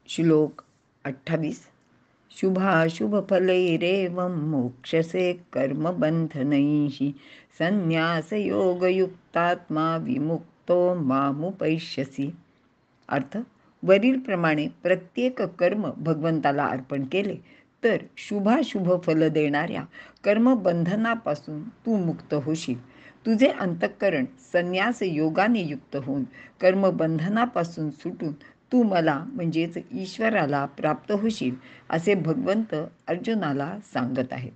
श्लोक 28. शुभाशुभफलैरेवं मोक्षसे कर्मबन्धनैः संन्यासयोगयुक्तात्मा विमुक्तो मामुपैष्यसि. अर्थ: वरीलप्रमाणे प्रत्येक कर्म भगवंताला अर्पण केले तर शुभाशुभ फल देणाऱ्या कर्मबंधनापासून तू मुक्त होशील. तुझे अंतःकरण संन्यास योगाने युक्त होऊन कर्मबंधनापासून सुटून तू मला म्हणजेच ईश्वराला प्राप्त होशील, असे भगवंत अर्जुनाला सांगत आहेत.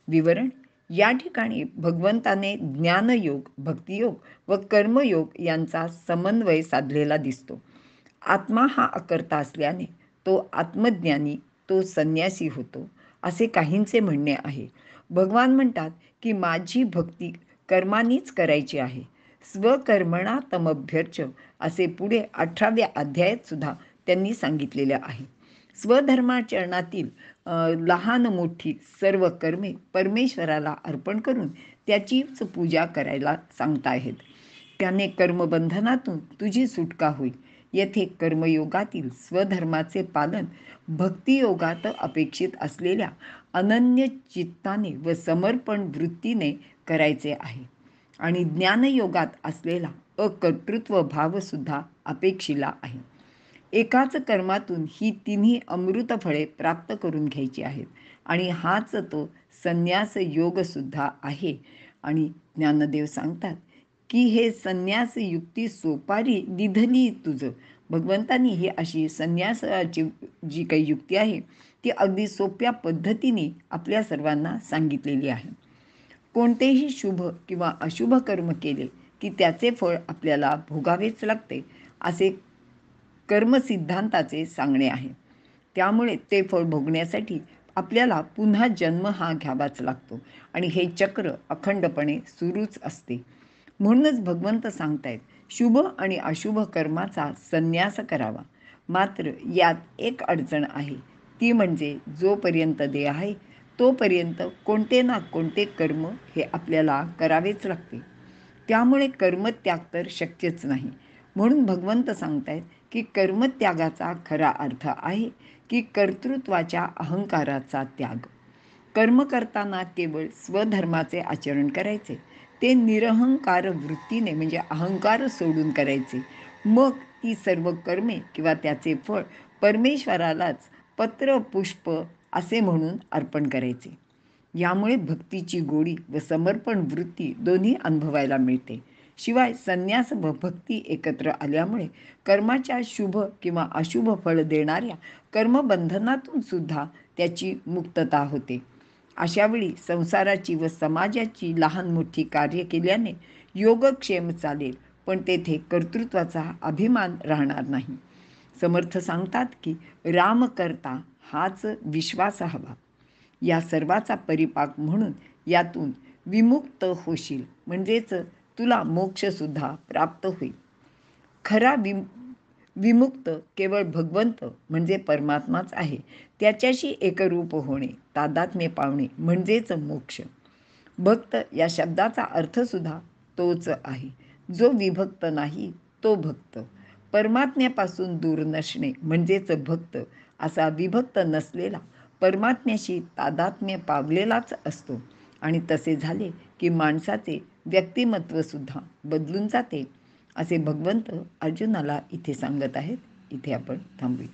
विवरण: या ठिकाणी भगवंताने ज्ञानयोग, भक्तियोग व कर्मयोग यांचा समन्वय साधलेला दिसतो. आत्मा हा अकर्ता असल्याने तो आत्मज्ञानी, तो संन्यासी होतो, असे काहींचे म्हणणे आहे. भगवान म्हणतात की माझी भक्ती कर्मानीच करायची आहे. स्वकर्मणा तमभ्यर्च, असे पुढे 18व्या अध्यायात सुद्धा त्यांनी सांगितलेले आहे. स्वधर्माचरणातील लहान मोठी सर्व कर्मे परमेश्वराला अर्पण करून त्याचीच पूजा करायला सांगता आहेत. त्याने कर्मबंधनातून तुझी सुटका होईल. येथे कर्मयोगातील स्वधर्माचे पालन भक्तियोगात अपेक्षित असलेल्या अनन्य चित्ताने व समर्पण वृत्तीने करायचे आहे आणि ज्ञानयोगात असलेला अकर्तृत्व भावसुद्धा अपेक्षिला आहे. एकाच कर्मातून ही तिन्ही अमृत फळे प्राप्त करून घ्यायची आहेत आणि हाच तो संन्यास योग सुद्धा आहे. आणि ज्ञानदेव सांगतात की हे संन्यास युक्ती सोपारी दिधली तुझं. भगवंतांनी ही अशी संन्यासाची जी काही युक्ती आहे ती अगदी सोप्या पद्धतीने आपल्या सर्वांना सांगितलेली आहे. कोणतेही शुभ किंवा अशुभ कर्म केले की त्याचे फळ आपल्याला भोगावेच लागते, असे कर्मसिद्धांताचे सांगणे आहे. त्यामुळे ते फळ भोगण्यासाठी आपल्याला पुन्हा जन्म हा घ्यावाच लागतो आणि हे चक्र अखंडपणे सुरूच असते. म्हणूनच भगवंत सांगतायत शुभ आणि अशुभ कर्माचा संन्यास करावा. मात्र यात एक अडचण आहे, ती म्हणजे जोपर्यंत देह आहे तोपर्यंत कोणते ना कोणते कर्म हे आपल्याला करावेच लागते. त्यामुळे कर्मत्याग तर शक्यच नाही. म्हणून भगवंत सांगतायत की कर्मत्यागाचा खरा अर्थ आहे की कर्तृत्वाच्या अहंकाराचा त्याग. कर्म करताना केवळ स्वधर्माचे आचरण करायचे, ते निरहंकार वृत्तीने म्हणजे अहंकार सोडून करायचे. मग ती सर्व कर्मे किंवा त्याचे फळ परमेश्वरालाच पत्र पुष्प असे म्हणून अर्पण करायचे. यामुळे भक्तीची गोडी व समर्पण वृत्ती दोन्ही अनुभवायला मिळते. शिवाय संन्यास व भक्ती एकत्र आल्यामुळे कर्माच्या शुभ किंवा अशुभ फळ देणाऱ्या कर्मबंधनातून सुद्धा त्याची मुक्तता होते. अशावेळी संसाराची व समाजाची लहान मोठी कार्य केल्याने योगक्षेम चालेल, पण तेथे कर्तृत्वाचा अभिमान राहणार नाही. समर्थ सांगतात की राम करता हाच विश्वास हवा. या सर्वाचा परिपाक म्हणून यातून विमुक्त होशील, म्हणजेच तुला मोक्षसुद्धा प्राप्त होईल. खरा विमुक्त केवळ भगवंत म्हणजे परमात्माच आहे. त्याच्याशी एकरूप होणे, तादात्म्य पावणे म्हणजेच मोक्ष. भक्त या शब्दाचा अर्थसुद्धा तोच आहे. जो विभक्त नाही तो भक्त. परमात्म्यापासून दूर नसणे म्हणजेच भक्त. असा विभक्त नसलेला परमात्म्याशी तादात्म्य पावलेलाच असतो. आणि तसे झाले की माणसाचे व्यक्तिमत्वसुद्धा बदलून जाते, असे भगवंत अर्जुनाला इथे सांगत आहेत. इथे आपण थांबूया.